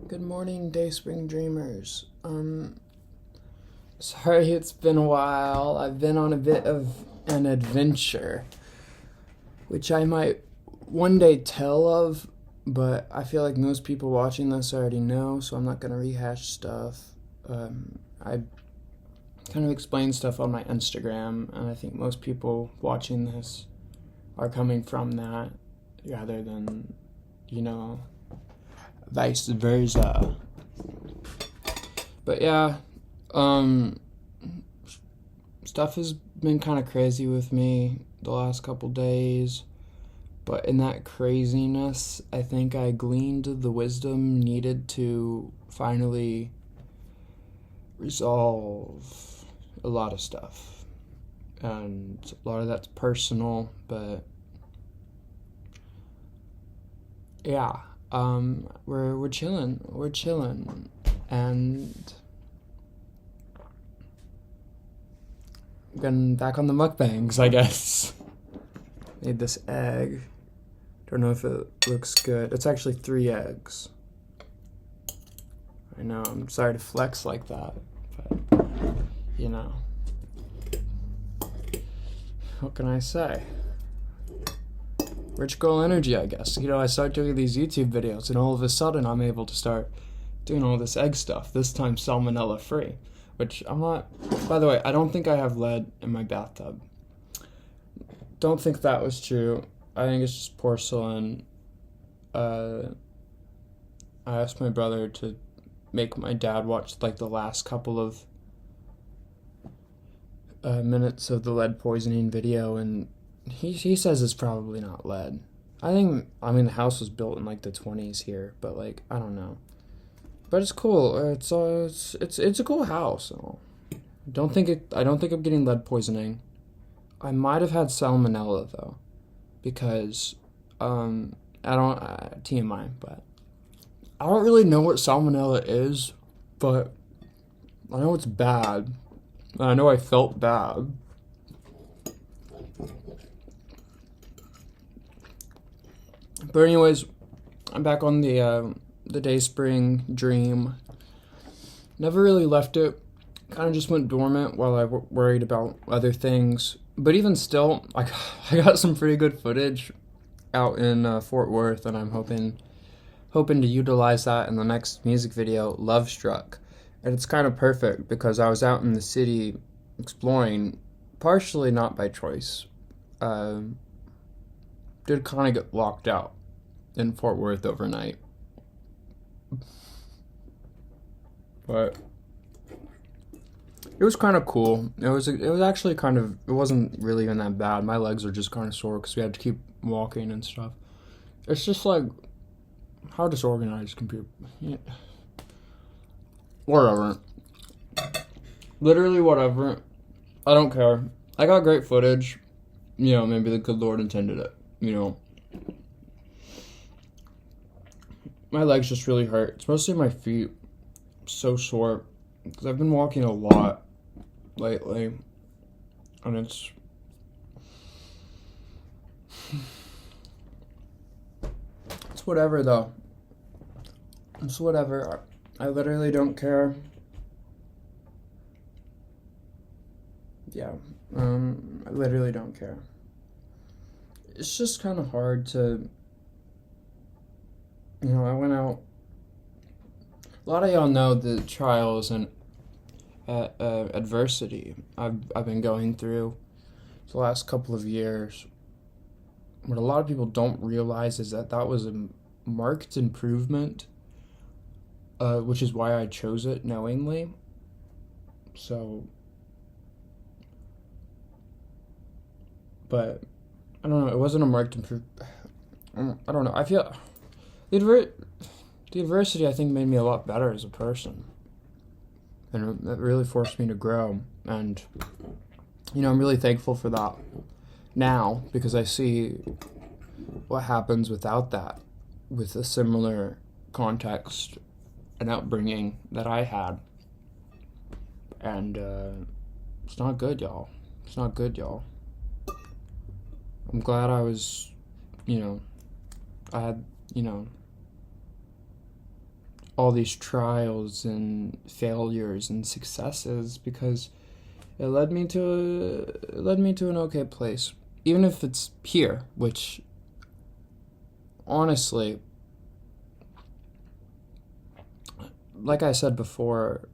Good morning, Dayspring Dreamers. Sorry it's been a while. I've been on a bit of an adventure, which I might one day tell of, but I feel like most people watching this already know, so I'm not gonna rehash stuff. I kind of explain stuff on my Instagram, and I think most people watching this are coming from that rather than, vice versa. But yeah, stuff has been kind of crazy with me the last couple days. But in that craziness, I think I gleaned the wisdom needed to finally resolve a lot of stuff. And a lot of that's personal, but yeah, we're chilling, and getting back on the mukbangs, I guess. Made this egg. Don't know if it looks good. It's actually 3 eggs. I know, I'm sorry to flex like that, but what can I say? Rich girl energy, I guess. I start doing these YouTube videos, and all of a sudden I'm able to start doing all this egg stuff, this time salmonella free, which I'm not. By the way, I don't think I have lead in my bathtub. Don't think that was true. I think it's just porcelain. I asked my brother to make my dad watch like the last couple of minutes of the lead poisoning video, and he says it's probably not lead. I mean the house was built in like the 20s here, but like I don't know. But it's cool. It's a cool house. I don't think I'm getting lead poisoning. I might have had salmonella though, because I don't TMI, but I don't really know what salmonella is, but I know it's bad. I know I felt bad. But anyways, I'm back on the Dayspring dream. Never really left it. Kind of just went dormant while I worried about other things. But even still, I got some pretty good footage out in Fort Worth, and I'm hoping to utilize that in the next music video, Love Struck. And it's kind of perfect because I was out in the city exploring, partially not by choice. Did kind of get locked out in Fort Worth overnight. But it was kind of cool. It was actually it wasn't really even that bad. My legs are just kind of sore because we had to keep walking and stuff. It's just like, how disorganized can people... Yeah. Whatever. Literally whatever. I don't care. I got great footage. Maybe the good Lord intended it. My legs just really hurt. It's mostly my feet. I'm so sore. Because I've been walking a lot lately. And it's... It's whatever, though. It's whatever. I literally don't care. Yeah. I literally don't care. It's just kind of hard to... I went out... A lot of y'all know the trials and adversity I've been going through the last couple of years. What a lot of people don't realize is that was a marked improvement, which is why I chose it knowingly. So, but I don't know. It wasn't a marked improvement. I don't know. I feel the adversity, I think, made me a lot better as a person, and it really forced me to grow. And I'm really thankful for that now, because I see what happens without that, with a similar context and upbringing that I had. And it's not good, y'all. It's not good, y'all. I'm glad I was, I had, all these trials and failures and successes, because it led me to an okay place, even if it's here, which honestly, like I said before,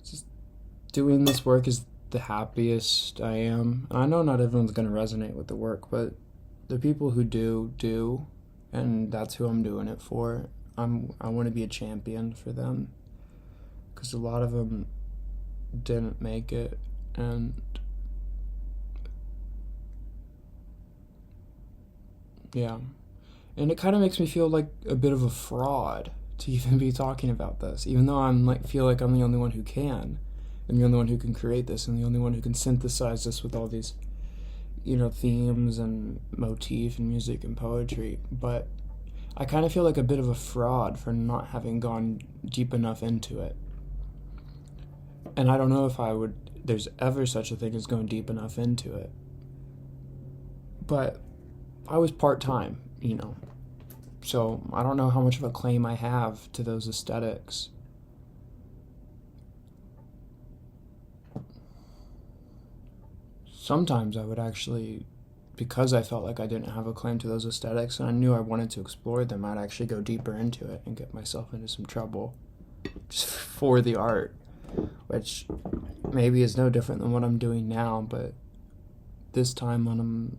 just doing this work is the happiest I am. I know not everyone's going to resonate with the work, but the people who do, and that's who I'm doing it for. I want to be a champion for them, because a lot of them didn't make it, and yeah, and it kind of makes me feel like a bit of a fraud to even be talking about this, even though feel like I'm the only one who can. I'm the only one who can create this, and the only one who can synthesize this with all these, themes and motif and music and poetry. But I kind of feel like a bit of a fraud for not having gone deep enough into it. And I don't know if there's ever such a thing as going deep enough into it. But I was part-time, so I don't know how much of a claim I have to those aesthetics. Sometimes I would actually, because I felt like I didn't have a claim to those aesthetics and I knew I wanted to explore them, I'd actually go deeper into it and get myself into some trouble just for the art, which maybe is no different than what I'm doing now, but this time on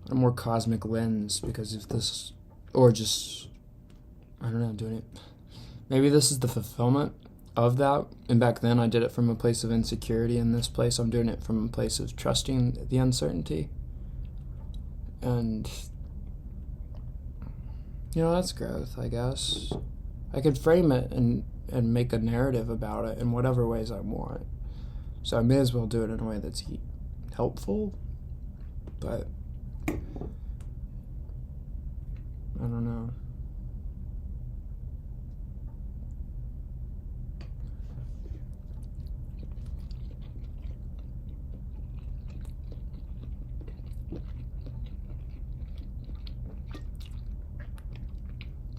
a more cosmic lens, because if this, or just, I don't know, doing it, maybe this is the fulfillment of that. And back then I did it from a place of insecurity. In this place I'm doing it from a place of trusting the uncertainty, and that's growth, I guess. I could frame it and make a narrative about it in whatever ways I want, so I may as well do it in a way that's helpful. But I don't know.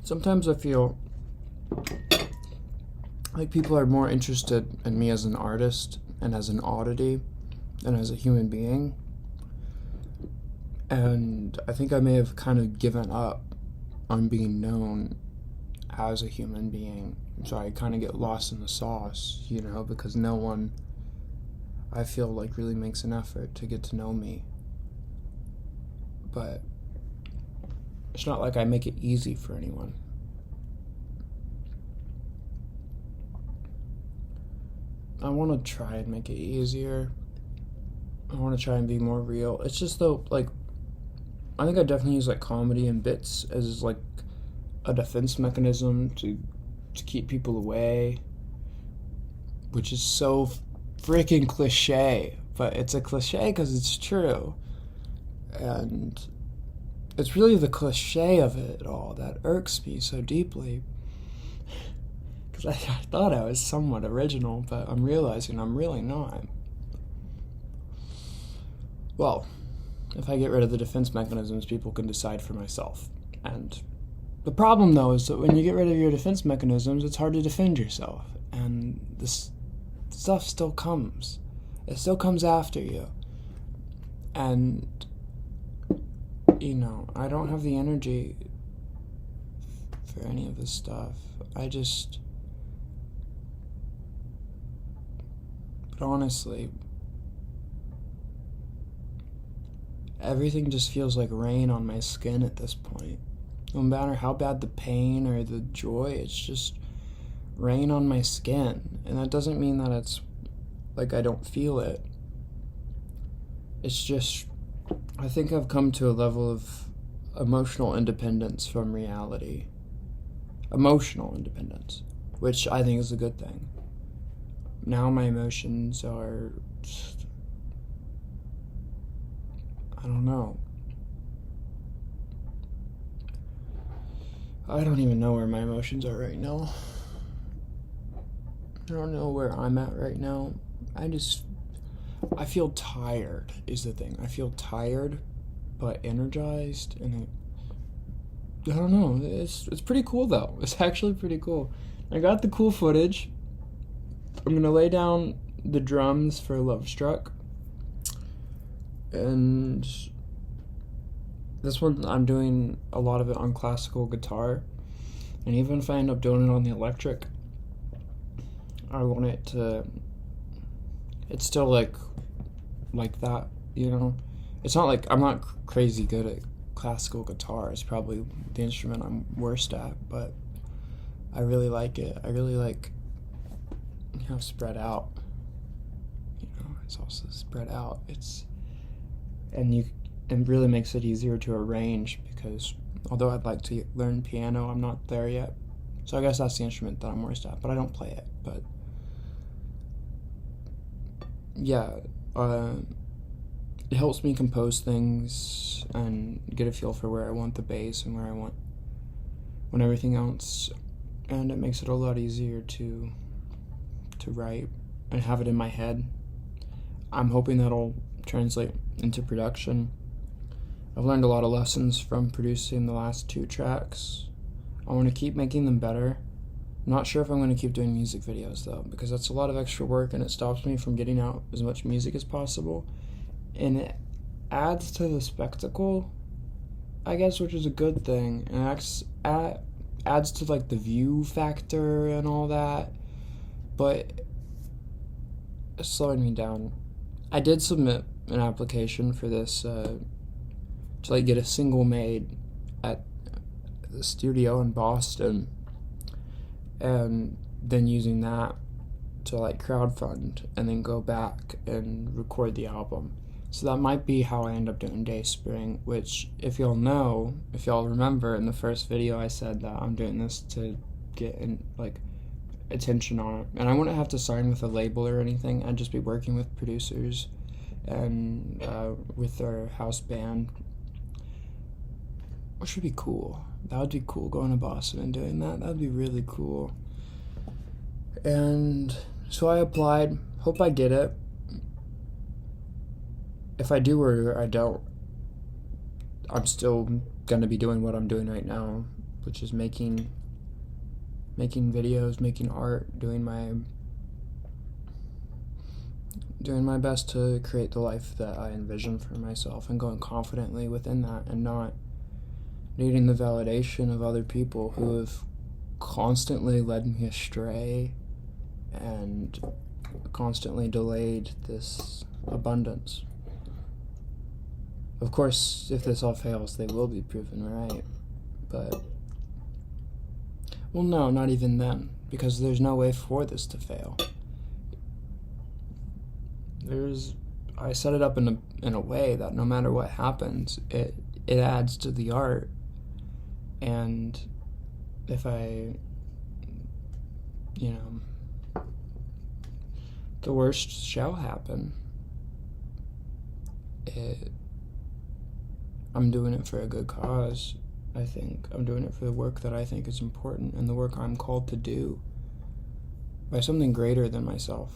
Sometimes I feel like people are more interested in me as an artist and as an oddity than as a human being. And I think I may have kind of given up on being known as a human being. So I kind of get lost in the sauce, because no one, I feel like, really makes an effort to get to know me. But it's not like I make it easy for anyone. I want to try and make it easier. I want to try and be more real. It's just though, I think I definitely use comedy and bits as a defense mechanism to keep people away, which is so freaking cliche, but it's a cliche because it's true. And it's really the cliche of it all that irks me so deeply, because I thought I was somewhat original, but I'm realizing I'm really not. Well, if I get rid of the defense mechanisms, people can decide for myself. And the problem, though, is that when you get rid of your defense mechanisms, it's hard to defend yourself. And this stuff still comes. It still comes after you. And, I don't have the energy for any of this stuff. But honestly, everything just feels like rain on my skin at this point. No matter how bad the pain or the joy, it's just rain on my skin. And that doesn't mean that it's like I don't feel it. It's just, I think I've come to a level of emotional independence from reality. Emotional independence, which I think is a good thing. Now my emotions are just, I don't know. I don't even know where my emotions are right now. I don't know where I'm at right now. I feel tired is the thing. I feel tired, but energized, and I don't know. It's pretty cool though. It's actually pretty cool. I got the cool footage. I'm gonna lay down the drums for Love Struck, and this one I'm doing a lot of it on classical guitar, and even if I end up doing it on the electric, I want it to. It's still like that, you know. It's not like I'm not crazy good at classical guitar. It's probably the instrument I'm worst at, but I really like it. I really like how spread out. You know, it's also spread out. It really makes it easier to arrange because although I'd like to learn piano, I'm not there yet. So I guess that's the instrument that I'm worst at, but I don't play it. But yeah, it helps me compose things and get a feel for where I want the bass and where I want everything else, and it makes it a lot easier to write and have it in my head. I'm hoping that'll translate into production. I've learned a lot of lessons from producing the last 2 tracks. I want to keep making them better. I'm not sure if I'm going to keep doing music videos though, because that's a lot of extra work and it stops me from getting out as much music as possible. And it adds to the spectacle, I guess, which is a good thing. And adds to like the view factor and all that. But it's slowing me down. I did submit an application for this to like get a single made at the studio in Boston, and then using that to like crowdfund and then go back and record the album. So that might be how I end up doing Dayspring, which if y'all remember in the first video I said that I'm doing this to get in like attention on it, and I wouldn't have to sign with a label or anything. I'd just be working with producers and with our house band, which would be cool. That would be cool, going to Boston and doing that. That would be really cool. And so I applied. Hope I get it. If I do or I don't, I'm still gonna be doing what I'm doing right now, which is making videos, making art, doing my best to create the life that I envision for myself, and going confidently within that, and not needing the validation of other people who have constantly led me astray and constantly delayed this abundance. Of course, if this all fails, they will be proven right, but well, no, not even then, because there's no way for this to fail. I set it up in a way that no matter what happens, it adds to the art, and if the worst shall happen, I'm doing it for a good cause. I think I'm doing it for the work that I think is important and the work I'm called to do by something greater than myself.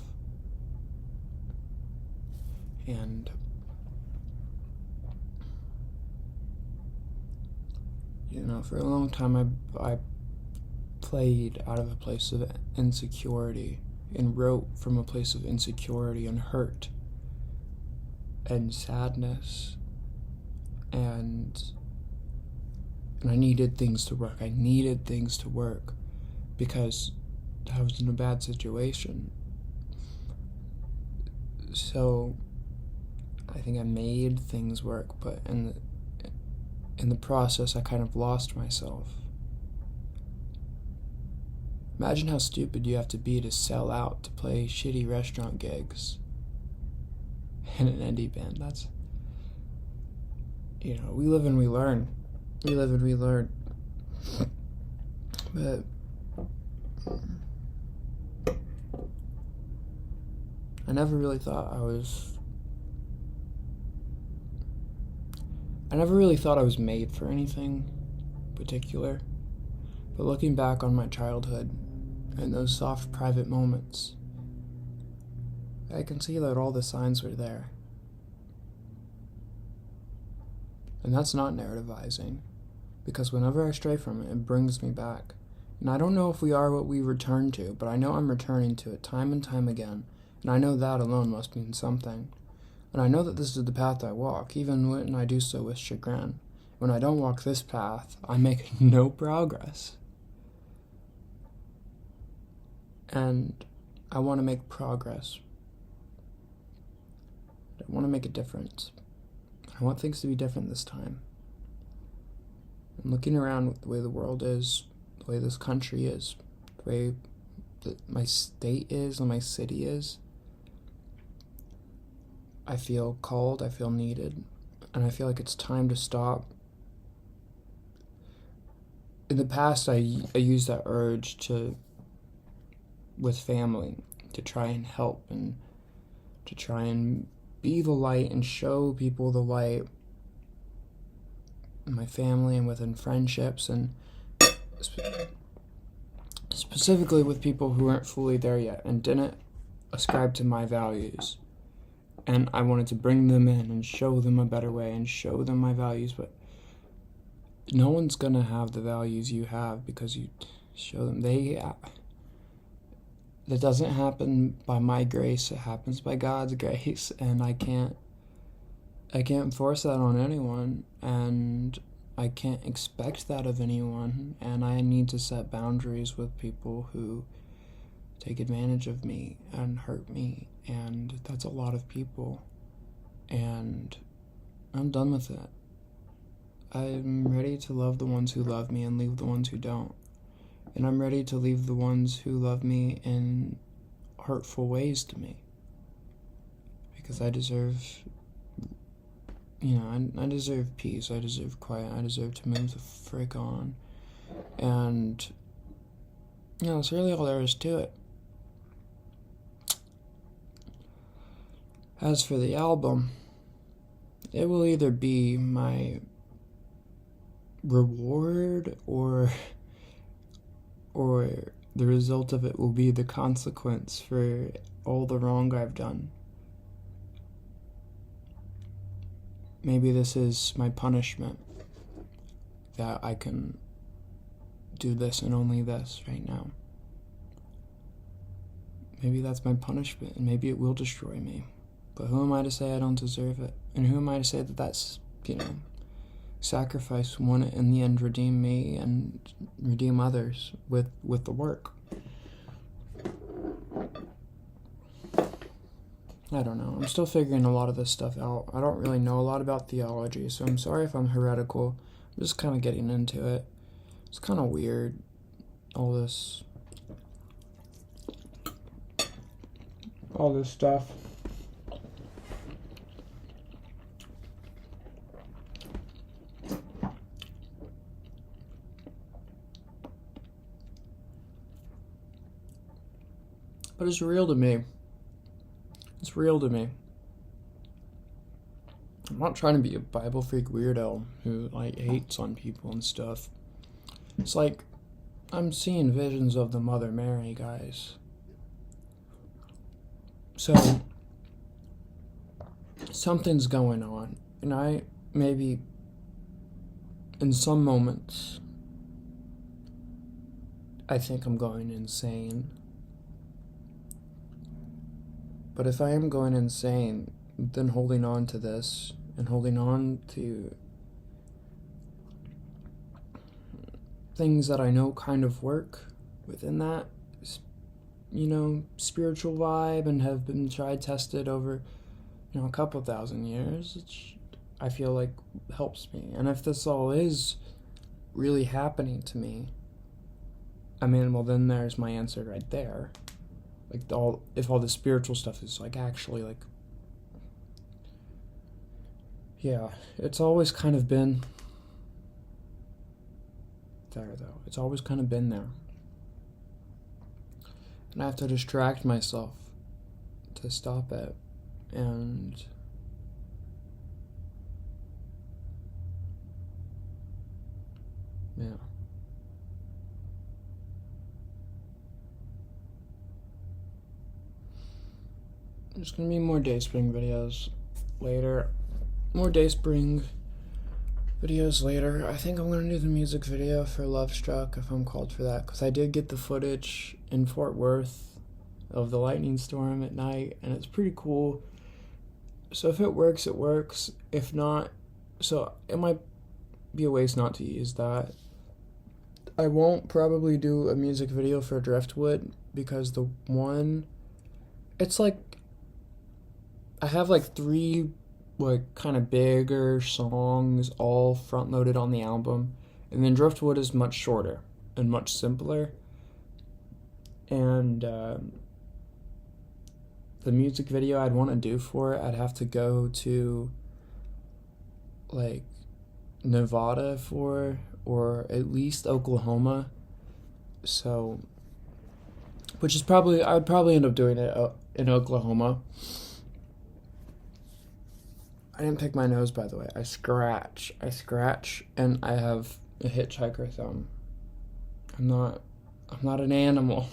And for a long time I played out of a place of insecurity and wrote from a place of insecurity and hurt and sadness, and I needed things to work. I needed things to work because I was in a bad situation. So I think I made things work, but in the process I kind of lost myself. Imagine how stupid you have to be to sell out to play shitty restaurant gigs in an indie band. That's, we live and we learn. We live and we learn. But I never really thought I was made for anything particular. But looking back on my childhood and those soft private moments, I can see that all the signs were there. And that's not narrativizing. because whenever I stray from it, it brings me back. And I don't know if we are what we return to, but I know I'm returning to it time and time again, and I know that alone must mean something. And I know that this is the path I walk, even when I do so with chagrin. When I don't walk this path, I make no progress. And I want to make progress. I want to make a difference. I want things to be different this time. And looking around with the way the world is, the way this country is, the way that my state is and my city is, I feel called, I feel needed, and I feel like it's time to stop. In the past, I used that urge with family, to try and help and to try and be the light and show people the light in my family and within friendships, and specifically with people who weren't fully there yet and didn't ascribe to my values. And I wanted to bring them in and show them a better way and show them my values, but no one's gonna have the values you have because you show them. That doesn't happen by my grace, it happens by God's grace, and I can't force that on anyone, and I can't expect that of anyone, and I need to set boundaries with people who take advantage of me and hurt me, and that's a lot of people, and I'm done with it. I'm ready to love the ones who love me and leave the ones who don't. And I'm ready to leave the ones who love me in hurtful ways to me. Because I deserve, I deserve peace, I deserve quiet, I deserve to move the frick on. And, that's really all there is to it. As for the album, it will either be my reward or the result of it will be the consequence for all the wrong I've done. Maybe this is my punishment, that I can do this and only this right now. Maybe that's my punishment, and maybe it will destroy me. But who am I to say I don't deserve it? And who am I to say that that's, sacrifice won't in the end redeem me and redeem others with the work? I don't know. I'm still figuring a lot of this stuff out. I don't really know a lot about theology, so I'm sorry if I'm heretical. I'm just kind of getting into it. It's kind of weird, all this stuff. But it's real to me. It's real to me. I'm not trying to be a Bible freak weirdo who, hates on people and stuff. It's like, I'm seeing visions of the Mother Mary, guys. So, something's going on. And I, maybe, in some moments, I think I'm going insane. But if I am going insane, then holding on to this and holding on to things that I know kind of work within that, spiritual vibe and have been tried, tested over, a couple thousand years, which I feel like helps me. And if this all is really happening to me, then there's my answer right there. If all the spiritual stuff is actually it's always kind of been there though. It's always kind of been there. And I have to distract myself to stop it. And there's gonna be more Dayspring videos later. More Dayspring videos later. I think I'm gonna do the music video for Love Struck if I'm called for that, because I did get the footage in Fort Worth of the lightning storm at night, and it's pretty cool. So if it works, it works. If not, so it might be a waste not to use that. I won't probably do a music video for Driftwood because it's like I have like 3 like kind of bigger songs all front loaded on the album, and then Driftwood is much shorter and much simpler. And the music video I'd want to do for it, I'd have to go to like Nevada for, or at least Oklahoma. So, which is probably, I'd probably end up doing it in Oklahoma. I didn't pick my nose, by the way. I scratch, and I have a hitchhiker thumb. I'm not an animal.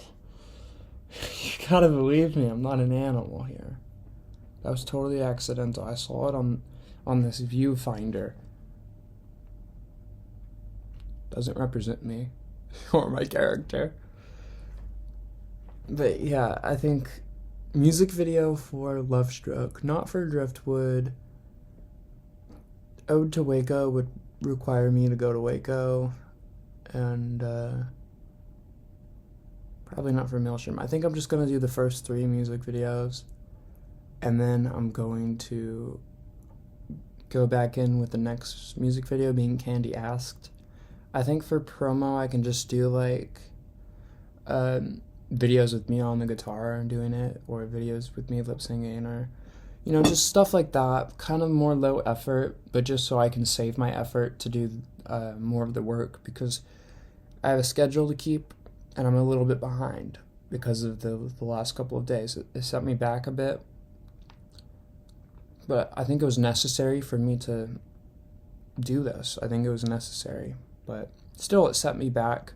You gotta believe me, I'm not an animal here. That was totally accidental. I saw it on this viewfinder. Doesn't represent me or my character. But yeah, I think music video for Love Struck, not for Driftwood. Ode to Waco would require me to go to Waco, and probably not for Maelstrom. I think I'm just going to do the first 3 music videos, and then I'm going to go back in with the next music video being Candy Asked. I think for promo I can just do like videos with me on the guitar and doing it, or videos with me lip singing, or just stuff like that, kind of more low effort, but just so I can save my effort to do more of the work, because I have a schedule to keep and I'm a little bit behind because of the last couple of days. It set me back a bit, but I think it was necessary for me to do this. I think it was necessary, but still it set me back.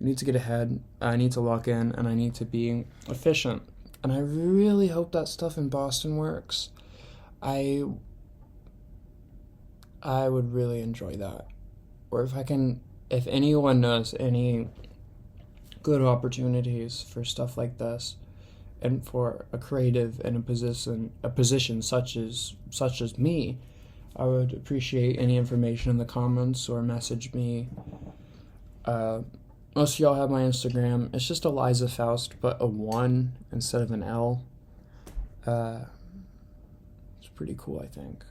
I need to get ahead, I need to lock in, and I need to be efficient. And I really hope that stuff in Boston works. I would really enjoy that. Or if anyone knows any good opportunities for stuff like this, and for a creative in a position such as me, I would appreciate any information in the comments or message me. Most of y'all have my Instagram. It's just Eliza Faust, but a 1 instead of an L. It's pretty cool, I think.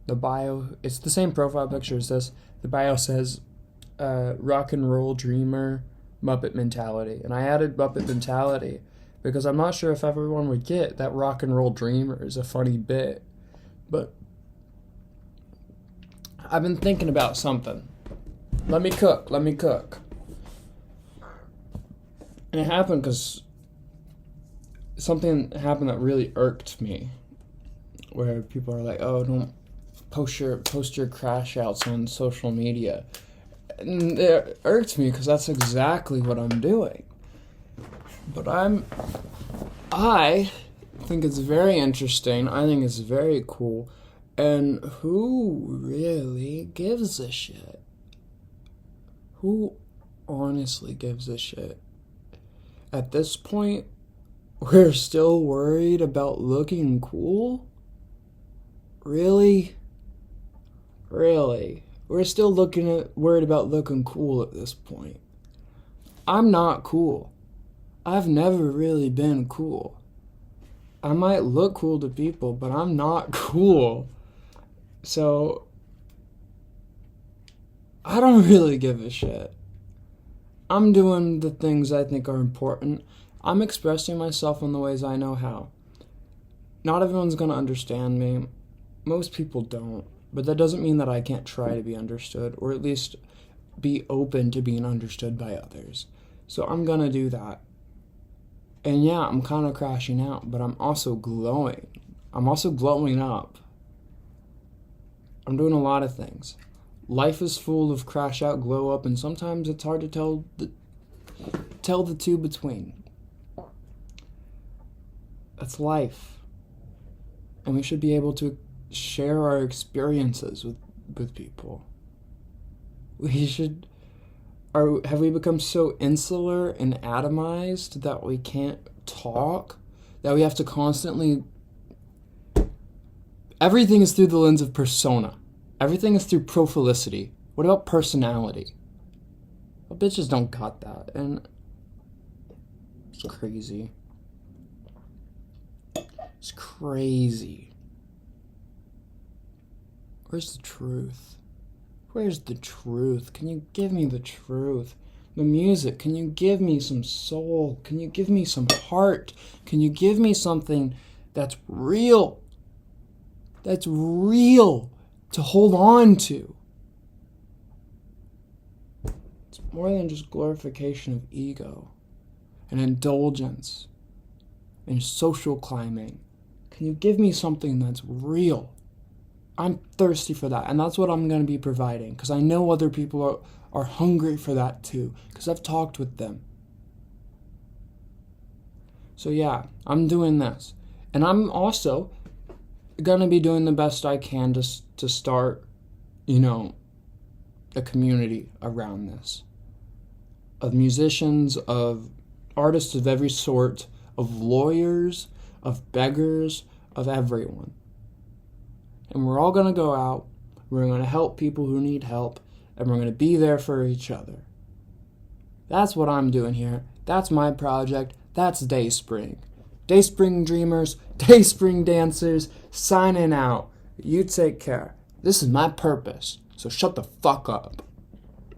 The bio, it's the same profile picture as this. The bio says, rock and roll dreamer, Muppet mentality. And I added Muppet mentality because I'm not sure if everyone would get that rock and roll dreamer is a funny bit. But I've been thinking about something. Let me cook. And it happened because something happened that really irked me, where people are like, "Oh, don't post your crash outs on social media," and it irked me because that's exactly what I'm doing. But I think it's very interesting. I think it's very cool, and who really gives a shit? Who honestly gives a shit? At this point, we're still worried about looking cool? Really? We're still worried about looking cool at this point. I'm not cool. I've never really been cool. I might look cool to people, but I'm not cool. So, I don't really give a shit. I'm doing the things I think are important. I'm expressing myself in the ways I know how. Not everyone's gonna understand me. Most people don't. But that doesn't mean that I can't try to be understood, or at least be open to being understood by others. So I'm gonna do that. And yeah, I'm kind of crashing out, but I'm also glowing. I'm also glowing up. I'm doing a lot of things. Life is full of crash out, glow up, and sometimes it's hard to tell the two between. That's life. And we should be able to share our experiences with with people. We should... Have we become so insular and atomized that we can't talk? That we have to constantly... Everything is through the lens of persona. Everything is through prophilicity. What about personality? Well, bitches don't got that, and it's crazy. It's crazy. Where's the truth? Where's the truth? Can you give me the truth? The music, can you give me some soul? Can you give me some heart? Can you give me something that's real? That's real to hold on to. It's more than just glorification of ego and indulgence and social climbing. Can you give me something that's real? I'm thirsty for that, and that's what I'm going to be providing, because I know other people are hungry for that too, because I've talked with them. So yeah, I'm doing this. And I'm also going to be doing the best I can to start, a community around this. Of musicians, of artists of every sort, of lawyers, of beggars, of everyone. And we're all going to go out, we're going to help people who need help, and we're going to be there for each other. That's what I'm doing here. That's my project. That's Dayspring. Dayspring dreamers, Dayspring dancers, signing out. You take care. This is my purpose, so shut the fuck up.